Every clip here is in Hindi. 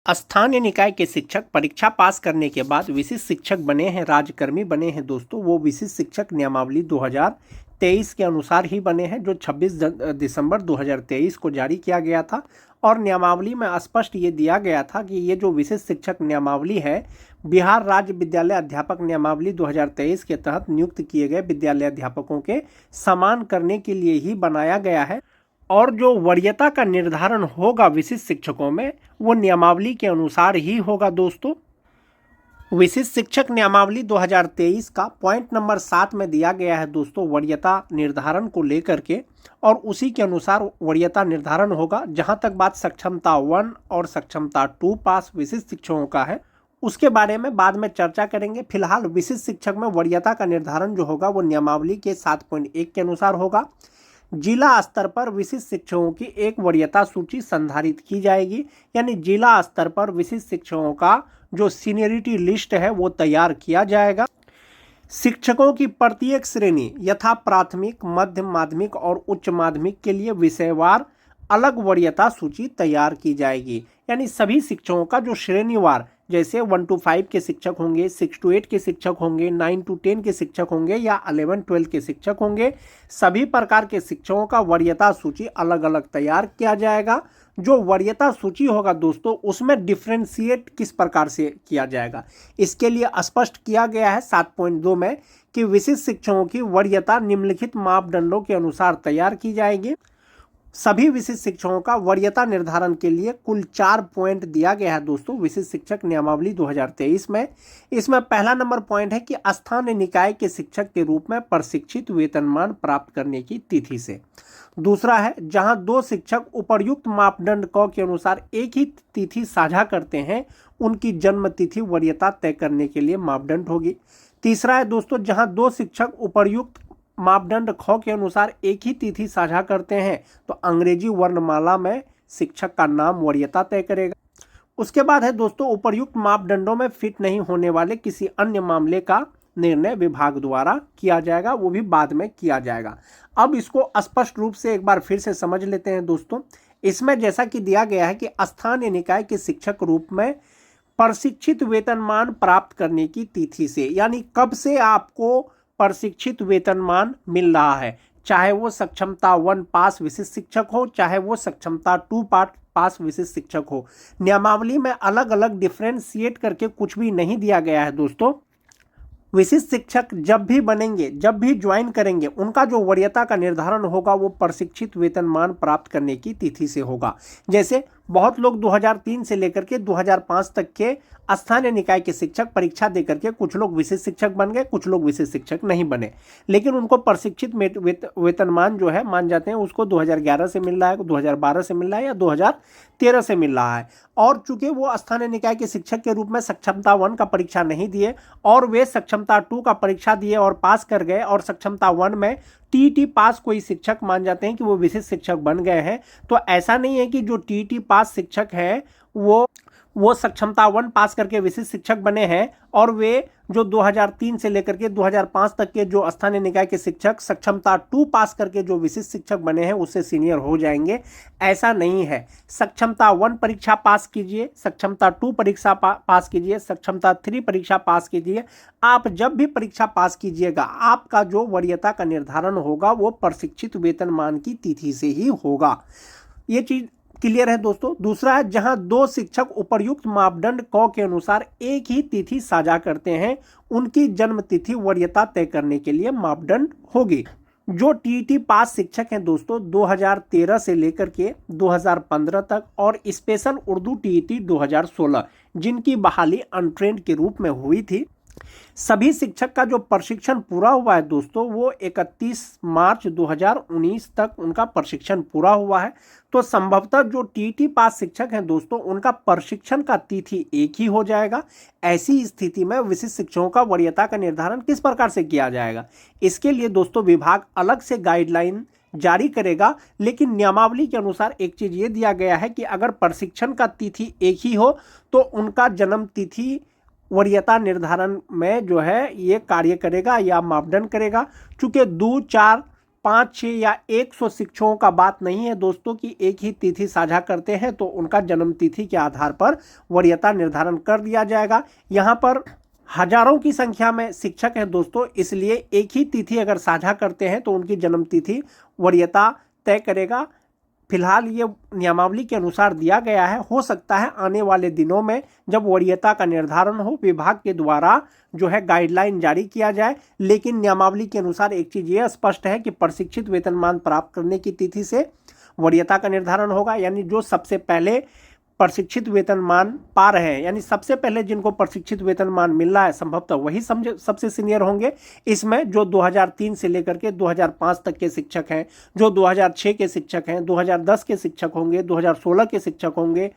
स्थानीय निकाय के शिक्षक परीक्षा पास करने के बाद विशिष्ट शिक्षक बने हैं, राज्यकर्मी बने हैं दोस्तों, वो विशिष्ट शिक्षक नियमावली 2023 के अनुसार ही बने हैं, जो 26 दिसंबर 2023 को जारी किया गया था। और नियमावली में स्पष्ट ये दिया गया था कि ये जो विशिष्ट शिक्षक नियमावली है, बिहार राज्य विद्यालय अध्यापक नियमावली 2023 के तहत नियुक्त किए गए विद्यालय अध्यापकों के समान करने के लिए ही बनाया गया है। और जो वरीयता का निर्धारण होगा विशिष्ट शिक्षकों में, वो नियमावली के अनुसार ही होगा दोस्तों। विशिष्ट शिक्षक नियमावली 2023 का पॉइंट नंबर 7 में दिया गया है दोस्तों वरीयता निर्धारण को लेकर के, और उसी के अनुसार वरीयता निर्धारण होगा। जहां तक बात सक्षमता 1 और सक्षमता 2 पास विशिष्ट शिक्षकों का है, उसके बारे में बाद में चर्चा करेंगे। फिलहाल विशिष्ट शिक्षक में वरीयता का निर्धारण जो होगा वो नियमावली के 7.1 के अनुसार होगा। जिला स्तर पर विशिष्ट शिक्षकों की एक वरीयता सूची संधारित की जाएगी, यानी जिला स्तर पर विशिष्ट शिक्षकों का जो सीनियरिटी लिस्ट है वो तैयार किया जाएगा। शिक्षकों की प्रत्येक श्रेणी यथा प्राथमिक, मध्य माध्यमिक और उच्च माध्यमिक के लिए विषयवार अलग वरीयता सूची तैयार की जाएगी, यानी सभी शिक्षकों का जो श्रेणीवार, जैसे 1 to 5 के शिक्षक होंगे, 6 to 8 के शिक्षक होंगे, 9 to 10 के शिक्षक होंगे या 11-12 के शिक्षक होंगे, सभी प्रकार के शिक्षकों का वरीयता सूची अलग अलग तैयार किया जाएगा। जो वरीयता सूची होगा दोस्तों, उसमें डिफ्रेंशिएट किस प्रकार से किया जाएगा, इसके लिए स्पष्ट किया गया है 7.2 में कि विशिष्ट शिक्षकों की वरीयता निम्नलिखित मापदंडों के अनुसार तैयार की जाएगी। सभी विशिष्ट शिक्षकों का वरीयता निर्धारण के लिए कुल 4 पॉइंट दिया गया है दोस्तों विशिष्ट शिक्षक नियमावली 2023 में। इसमें पहला नंबर पॉइंट है कि स्थानीय निकाय के शिक्षक के रूप में प्रशिक्षित वेतनमान प्राप्त करने की तिथि से। दूसरा है, जहां 2 शिक्षक उपर्युक्त मापदंड क के अनुसार एक ही तिथि साझा करते हैं, उनकी जन्म तिथि वरीयता तय करने के लिए मापदंड होगी। तीसरा है दोस्तों, जहां 2 शिक्षक उपर्युक्त मापदंड ख के अनुसार एक ही तिथि साझा करते हैं, तो अंग्रेजी वर्णमाला में शिक्षक का नाम वरीयता तय करेगा। उसके बाद है दोस्तों, उपर्युक्त मापदंडों में फिट नहीं होने वाले किसी अन्य मामले का निर्णय विभाग द्वारा किया जाएगा, वो भी बाद में किया जाएगा। अब इसको स्पष्ट रूप से एक बार फिर से समझ लेते हैं दोस्तों। इसमें जैसा कि दिया गया है कि स्थानीय निकाय के शिक्षक रूप में प्रशिक्षित वेतनमान प्राप्त करने की तिथि से, यानी कब से आपको प्रशिक्षित वेतनमान मिल रहा है, चाहे वो सक्षमता 1 पास विशिष्ट शिक्षक हो, चाहे वो सक्षमता 2 पास विशिष्ट शिक्षक हो। नियमावली में अलग अलग डिफ्रेंशिएट करके कुछ भी नहीं दिया गया है दोस्तों। विशिष्ट शिक्षक जब भी बनेंगे, जब भी ज्वाइन करेंगे, उनका जो वरीयता का निर्धारण होगा वो प्रशिक्षित वेतनमान प्राप्त करने की तिथि से होगा। जैसे बहुत लोग 2003 से लेकर के 2005 तक के स्थानीय निकाय के शिक्षक परीक्षा देकर के कुछ लोग विशिष्ट शिक्षक बन गए, कुछ लोग विशिष्ट शिक्षक नहीं बने, लेकिन उनको प्रशिक्षित वेतनमान जो है मान जाते हैं उसको 2011 से मिल रहा है, 2012 से मिल रहा है या 2013 से मिल रहा है। और चूंकि वो स्थानीय निकाय के शिक्षक के रूप में सक्षमता 1 का परीक्षा नहीं दिए और वे सक्षमता 2 का परीक्षा दिए और पास कर गए, और सक्षमता 1 में टीईटी पास कोई शिक्षक मान जाते हैं कि वो विशिष्ट शिक्षक बन गए हैं। तो ऐसा नहीं है कि जो टीईटी पास शिक्षक है वो सक्षमता 1 पास करके विशिष्ट शिक्षक बने हैं और वे जो 2003 से लेकर के 2005 तक के जो स्थानीय निकाय के शिक्षक सक्षमता 2 पास करके जो विशिष्ट शिक्षक बने हैं उससे सीनियर हो जाएंगे। ऐसा नहीं है। सक्षमता 1 परीक्षा पास कीजिए, सक्षमता 2 परीक्षा पास कीजिए, सक्षमता 3 परीक्षा पास कीजिए। आप जब भी परीक्षा पास कीजिएगा, आपका जो वरीयता का निर्धारण होगा वो प्रशिक्षित वेतनमान की तिथि से ही होगा। ये चीज क्लियर है दोस्तों। दूसरा है, जहां 2 शिक्षक उपर्युक्त मापदंड क के अनुसार एक ही तिथि साझा करते हैं, उनकी जन्म तिथि वरीयता तय करने के लिए मापदंड होगी। जो टीईटी पास शिक्षक हैं दोस्तों 2013 से लेकर के 2015 तक, और स्पेशल उर्दू टीईटी 2016 जिनकी बहाली अनट्रेंड के रूप में हुई थी, सभी शिक्षक का जो प्रशिक्षण पूरा हुआ है दोस्तों वो 31 मार्च 2019 तक उनका प्रशिक्षण पूरा हुआ है। तो संभवतः जो टीटी पास शिक्षक हैं दोस्तों उनका प्रशिक्षण का तिथि एक ही हो जाएगा। ऐसी स्थिति में विशिष्ट शिक्षकों का वरीयता का निर्धारण किस प्रकार से किया जाएगा, इसके लिए दोस्तों विभाग अलग से गाइडलाइन जारी करेगा। लेकिन नियमावली के अनुसार एक चीज ये दिया गया है कि अगर प्रशिक्षण का तिथि एक ही हो तो उनका जन्म तिथि वरीयता निर्धारण में जो है ये कार्य करेगा या मापदंड करेगा। चूंकि 2, 4 5, 6 या 100 शिक्षकों का बात नहीं है दोस्तों कि एक ही तिथि साझा करते हैं तो उनका जन्म तिथि के आधार पर वरीयता निर्धारण कर दिया जाएगा। यहाँ पर हजारों की संख्या में शिक्षक हैं दोस्तों, इसलिए एक ही तिथि अगर साझा करते हैं तो उनकी जन्म तिथि वरीयता तय करेगा। फिलहाल ये नियमावली के अनुसार दिया गया है। हो सकता है आने वाले दिनों में जब वरीयता का निर्धारण हो, विभाग के द्वारा जो है गाइडलाइन जारी किया जाए, लेकिन नियमावली के अनुसार एक चीज़ ये स्पष्ट है कि प्रशिक्षित वेतनमान प्राप्त करने की तिथि से वरीयता का निर्धारण होगा। यानी जो सबसे पहले प्रशिक्षित वेतनमान पा रहे हैं, यानी सबसे पहले जिनको प्रशिक्षित वेतनमान मिल रहा है संभवतः वही सबसे सीनियर होंगे। इसमें जो 2003 से लेकर के 2005 तक के शिक्षक हैं, जो 2006 के शिक्षक हैं, 2010 के शिक्षक होंगे, 2016 के शिक्षक होंगे,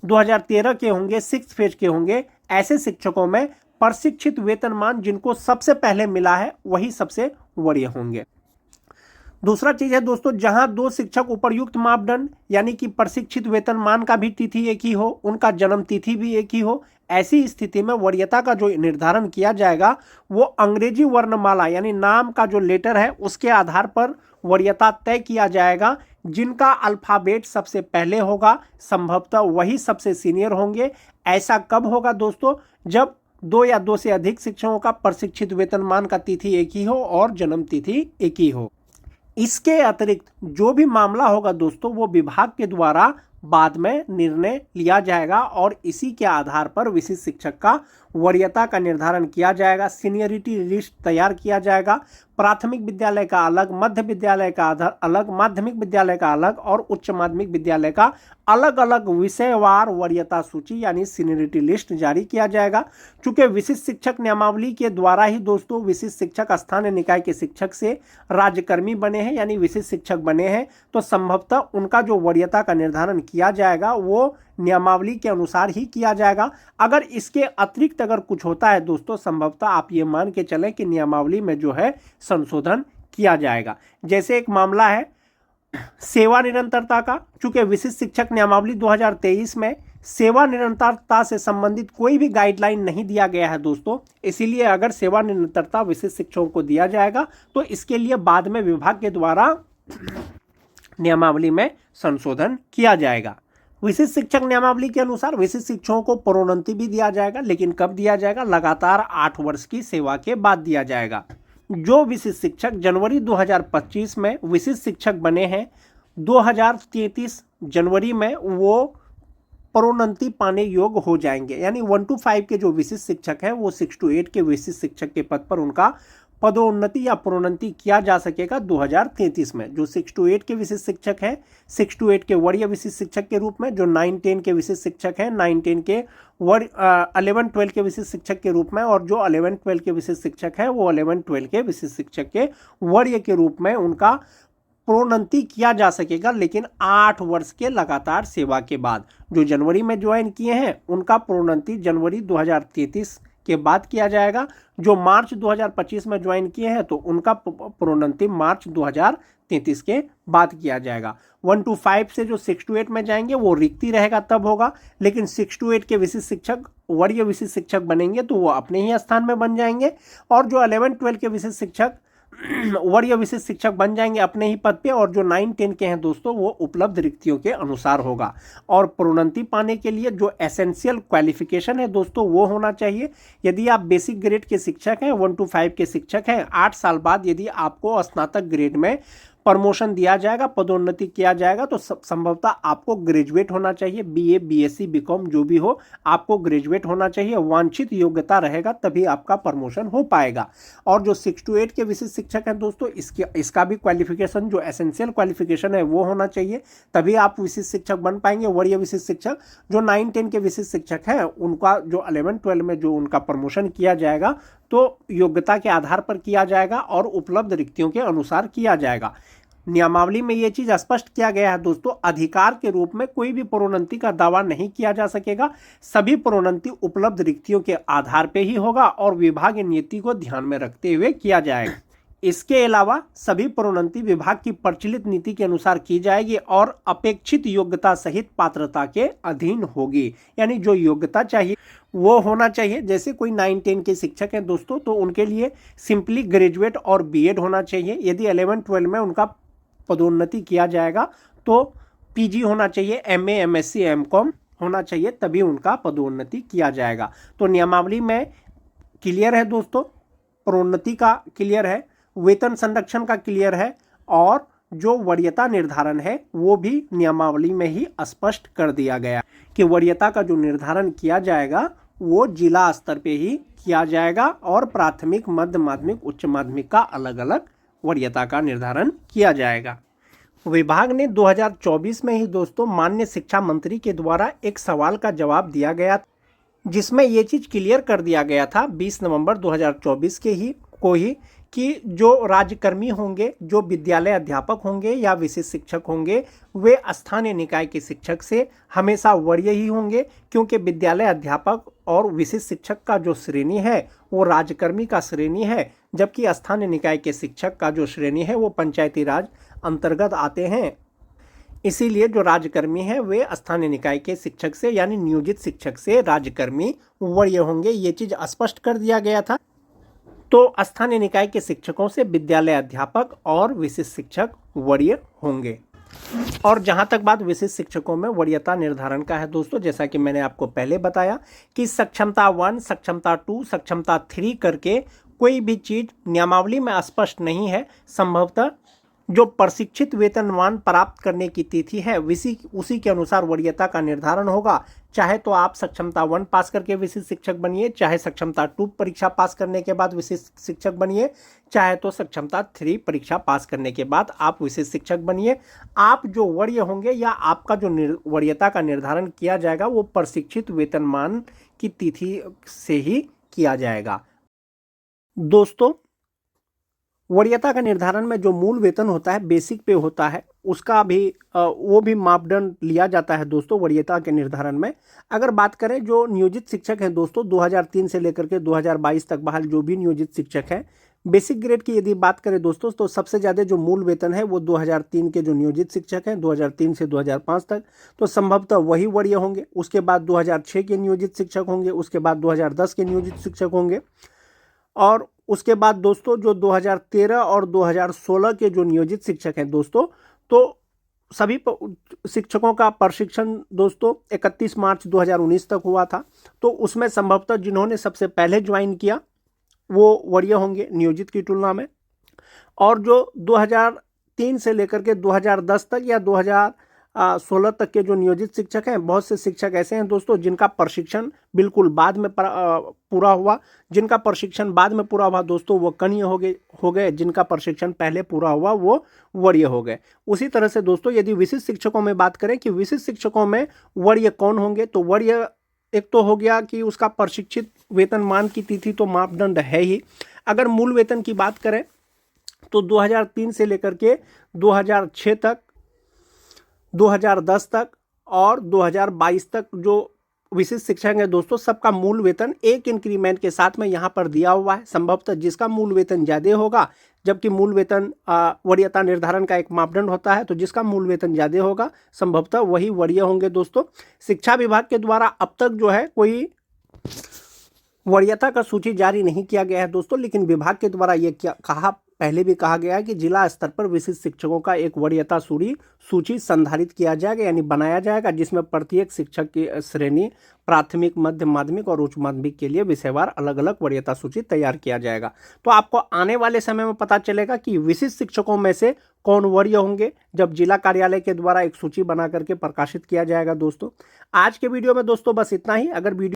2013 के होंगे, 6th फेज के होंगे, ऐसे शिक्षकों में प्रशिक्षित वेतनमान जिनको सबसे पहले मिला है वही सबसे वरीय होंगे। दूसरा चीज है दोस्तों, जहां दो शिक्षक उपर्युक्त मापदंड यानी कि प्रशिक्षित वेतनमान का भी तिथि एक ही हो, उनका जन्म तिथि भी एक ही हो, ऐसी स्थिति में वरीयता का जो निर्धारण किया जाएगा वो अंग्रेजी वर्णमाला यानी नाम का जो लेटर है उसके आधार पर वरीयता तय किया जाएगा। जिनका अल्फाबेट सबसे पहले होगा संभवतः वही सबसे सीनियर होंगे। ऐसा कब होगा दोस्तों? जब 2 या 2 से अधिक शिक्षकों का प्रशिक्षित वेतनमान का तिथि एक ही हो और जन्म तिथि एक ही हो। इसके अतिरिक्त जो भी मामला होगा दोस्तों वो विभाग के द्वारा बाद में निर्णय लिया जाएगा और इसी के आधार पर विशिष्ट शिक्षक का वरीयता का निर्धारण किया जाएगा। सीनियरिटी लिस्ट तैयार किया जाएगा। प्राथमिक विद्यालय का अलग, मध्य विद्यालय का अलग, माध्यमिक विद्यालय का अलग और उच्च माध्यमिक विद्यालय का अलग अलग विषयवार वरीयता सूची यानी सीनियरिटी लिस्ट जारी किया जाएगा। चूंकि विशिष्ट शिक्षक नियमावली के द्वारा ही दोस्तों विशिष्ट शिक्षक स्थानीय निकाय के शिक्षक से राज्यकर्मी बने हैं यानी विशिष्ट शिक्षक बने हैं, तो संभवतः उनका जो वरीयता का निर्धारण किया जाएगा वो नियमावली के अनुसार ही किया जाएगा। अगर इसके अतिरिक्त अगर कुछ होता है दोस्तों, संभवतः आप ये मान के चलें कि नियमावली में जो है संशोधन किया जाएगा। जैसे एक मामला है सेवा निरंतरता का। चूंकि विशिष्ट शिक्षक नियमावली 2023 में सेवा निरंतरता से संबंधित कोई भी गाइडलाइन नहीं दिया गया है दोस्तों, इसीलिए अगर सेवा निरंतरता विशिष्ट शिक्षकों को दिया जाएगा तो इसके लिए बाद में विभाग के द्वारा नियमावली में संशोधन किया जाएगा। विशिष्ट शिक्षक नियमावली के अनुसार विशिष्ट शिक्षकों को प्रोन्नति भी दिया जाएगा, लेकिन कब दिया जाएगा? लगातार 8 वर्ष की सेवा के बाद दिया जाएगा। जो विशिष्ट शिक्षक जनवरी 2025 में विशिष्ट शिक्षक बने हैं, 2033 जनवरी में वो प्रोन्नति पाने योग्य हो जाएंगे। यानी 1 to 5 के जो विशिष्ट शिक्षक हैं वो 6 to 8 के विशिष्ट शिक्षक के पद पर उनका पदोन्नति या प्रोन्नति किया जा सकेगा 2033 में। जो 6 to 8 के विशिष्ट शिक्षक हैं, 6 to 8 के वरीय विशिष्ट शिक्षक के रूप में, जो 9, 10 के विशिष्ट शिक्षक हैं, 9, 10 के 11, 12 के विशिष्ट शिक्षक के रूप में, और जो 11, 12 के विशिष्ट शिक्षक हैं वो 11, 12 के विशिष्ट शिक्षक के वरीय के रूप में उनका प्रोन्नति किया जा सकेगा, लेकिन 8 वर्ष के लगातार सेवा के बाद। जो जनवरी में ज्वाइन किए हैं उनका प्रोन्नति जनवरी 2033 के बाद किया जाएगा। जो मार्च 2025 में ज्वाइन किए हैं तो उनका प्रोन्नति मार्च 2033 के बाद किया जाएगा। 1 to 5 से जो 6 to 8 में जाएंगे वो रिक्ति रहेगा तब होगा, लेकिन 6 to 8 के विशिष्ट शिक्षक वरीय विशिष्ट शिक्षक बनेंगे तो वो अपने ही स्थान में बन जाएंगे, और जो 11, 12 के विशिष्ट शिक्षक वरीय विशिष्ट शिक्षक बन जाएंगे अपने ही पद पे, और जो 9, 10 के हैं दोस्तों वो उपलब्ध रिक्तियों के अनुसार होगा। और प्रोन्नति पाने के लिए जो एसेंशियल क्वालिफिकेशन है दोस्तों वो होना चाहिए। यदि आप बेसिक ग्रेड के शिक्षक हैं, 1 to 5 के शिक्षक हैं, 8 साल बाद यदि आपको स्नातक ग्रेड में प्रमोशन दिया जाएगा, पदोन्नति किया जाएगा, तो संभवतः आपको ग्रेजुएट होना चाहिए। BA, BSc, BCom जो भी हो, आपको ग्रेजुएट होना चाहिए। वांछित योग्यता रहेगा तभी आपका प्रमोशन हो पाएगा। और जो 6 to 8 के विशिष्ट शिक्षक हैं दोस्तों, इसका भी क्वालिफिकेशन जो एसेंशियल क्वालिफिकेशन है वो होना चाहिए, तभी आप विशिष्ट शिक्षक बन पाएंगे। वरीय विशिष्ट शिक्षक जो 9, 10 के विशिष्ट शिक्षक हैं उनका जो 11, 12 में जो उनका प्रमोशन किया जाएगा तो योग्यता के आधार पर किया जाएगा और उपलब्ध रिक्तियों के अनुसार किया जाएगा। नियमावली में यह चीज स्पष्ट किया गया है दोस्तों, अधिकार के रूप में कोई भी प्रोन्नति का दावा नहीं किया जा सकेगा। सभी प्रोन्नति उपलब्ध रिक्तियों के आधार पर ही होगा और विभागीय नीति को ध्यान में रखते हुए किया जाएगा। इसके अलावा सभी प्रोन्नति विभाग की प्रचलित नीति के अनुसार की जाएगी और अपेक्षित योग्यता सहित पात्रता के अधीन होगी। यानी जो योग्यता चाहिए वो होना चाहिए। जैसे कोई 9-10 के शिक्षक हैं दोस्तों, तो उनके लिए सिंपली ग्रेजुएट और बीएड होना चाहिए। यदि 11-12 में उनका पदोन्नति किया जाएगा तो पीजी होना चाहिए, एमए, एमएससी, एमकॉम होना चाहिए, तभी उनका पदोन्नति किया जाएगा। तो नियमावली में क्लियर है दोस्तों, प्रोन्नति का क्लियर है, वेतन संरक्षण का क्लियर है, और जो वरीयता निर्धारण है वो भी नियमावली में ही स्पष्ट कर दिया गया कि वरीयता का जो निर्धारण किया जाएगा वो जिला स्तर पे ही किया जाएगा और प्राथमिक, मध्य माध्यमिक, उच्च माध्यमिक का अलग अलग वरीयता का निर्धारण किया जाएगा। विभाग ने 2024 में ही दोस्तों माननीय शिक्षा मंत्री के द्वारा एक सवाल का जवाब दिया गया, जिसमें ये चीज़ क्लियर कर दिया गया था 20 नवंबर 2024 के ही कि जो राज्यकर्मी होंगे, जो विद्यालय अध्यापक होंगे या विशेष शिक्षक होंगे, वे स्थानीय निकाय के शिक्षक से हमेशा वरीय ही होंगे, क्योंकि विद्यालय अध्यापक और विशेष शिक्षक का जो श्रेणी है वो राज्यकर्मी का श्रेणी है, जबकि स्थानीय निकाय के शिक्षक का जो श्रेणी है वो पंचायती राज अंतर्गत आते हैं। इसीलिए जो राज्यकर्मी है वे स्थानीय निकाय के शिक्षक से यानी नियोजित शिक्षक से राज्यकर्मी वरीय होंगे, ये चीज़ स्पष्ट कर दिया गया था। तो स्थानीय निकाय के शिक्षकों से विद्यालय अध्यापक और विशेष शिक्षक वरीय होंगे। और जहां तक बात विशेष शिक्षकों में वरीयता निर्धारण का है दोस्तों, जैसा कि मैंने आपको पहले बताया कि सक्षमता 1, सक्षमता 2, सक्षमता 3 करके कोई भी चीज़ नियमावली में स्पष्ट नहीं है। संभवतः जो प्रशिक्षित वेतनमान प्राप्त करने की तिथि है उसी के अनुसार वरीयता का निर्धारण होगा। चाहे तो आप सक्षमता 1 पास करके विशेष शिक्षक बनिए, चाहे सक्षमता 2 परीक्षा पास करने के बाद विशेष शिक्षक बनिए, चाहे तो सक्षमता 3 परीक्षा पास करने के बाद आप विशेष शिक्षक बनिए। आप जो वरीय होंगे या आपका जो वरीयता का निर्धारण किया जाएगा वो प्रशिक्षित वेतनमान की तिथि से ही किया जाएगा। दोस्तों, वरीयता का निर्धारण में जो मूल वेतन होता है, बेसिक पे होता है, उसका भी वो भी मापदंड लिया जाता है दोस्तों वरीयता के निर्धारण में। अगर बात करें जो नियोजित शिक्षक हैं दोस्तों, 2003 से लेकर के 2022 तक बहाल जो भी नियोजित शिक्षक हैं, बेसिक ग्रेड की यदि बात करें दोस्तों तो सबसे ज़्यादा जो मूल वेतन है वो 2003 के जो नियोजित शिक्षक हैं 2003 से 2005 तक, तो संभवतः वही वरीय होंगे। उसके बाद 2006 के नियोजित शिक्षक होंगे, उसके बाद 2010 के नियोजित शिक्षक होंगे, और उसके बाद दोस्तों जो 2013 और 2016 के जो नियोजित शिक्षक हैं दोस्तों, तो सभी शिक्षकों का प्रशिक्षण दोस्तों 31 मार्च 2019 तक हुआ था। तो उसमें संभवतः जिन्होंने सबसे पहले ज्वाइन किया वो वरीय होंगे नियोजित की तुलना में। और जो 2003 से लेकर के 2010 तक या 2016 तक के जो नियोजित शिक्षक हैं, बहुत से शिक्षक ऐसे हैं दोस्तों जिनका प्रशिक्षण बिल्कुल बाद में पूरा हुआ। जिनका प्रशिक्षण बाद में पूरा हुआ दोस्तों वो कनीय हो गए, जिनका प्रशिक्षण पहले पूरा हुआ वो वरीय हो गए। उसी तरह से दोस्तों यदि विशिष्ट शिक्षकों में बात करें कि विशिष्ट शिक्षकों में वरीय कौन होंगे, तो वरीय एक तो हो गया कि उसका प्रशिक्षित वेतनमान की तिथि तो मापदंड है ही। अगर मूल वेतन की बात करें तो 2003 से लेकर के 2006 तक, 2010 तक और 2022 तक जो विशिष्ट शिक्षक हैं दोस्तों, सबका मूल वेतन एक इंक्रीमेंट के साथ में यहाँ पर दिया हुआ है। संभवतः जिसका मूल वेतन ज़्यादा होगा, जबकि मूल वेतन वरीयता निर्धारण का एक मापदंड होता है, तो जिसका मूल वेतन ज़्यादा होगा संभवतः वही वरीय होंगे दोस्तों। शिक्षा विभाग के द्वारा अब तक जो है कोई वरीयता का सूची जारी नहीं किया गया है दोस्तों, लेकिन विभाग के द्वारा ये पहले भी कहा गया है कि जिला स्तर पर विशिष्ट शिक्षकों का एक वरीयता सूची संधारित किया जाएगा, यानी बनाया जाएगा, जिसमें प्रत्येक शिक्षक की श्रेणी प्राथमिक, मध्य माध्यमिक और उच्च माध्यमिक के लिए विषयवार अलग अलग वरीयता सूची तैयार किया जाएगा। तो आपको आने वाले समय में पता चलेगा कि विशिष्ट शिक्षकों में से कौन वरीय होंगे, जब जिला कार्यालय के द्वारा एक सूची बना करके प्रकाशित किया जाएगा दोस्तों। आज के वीडियो में दोस्तों बस इतना ही। अगर वीडियो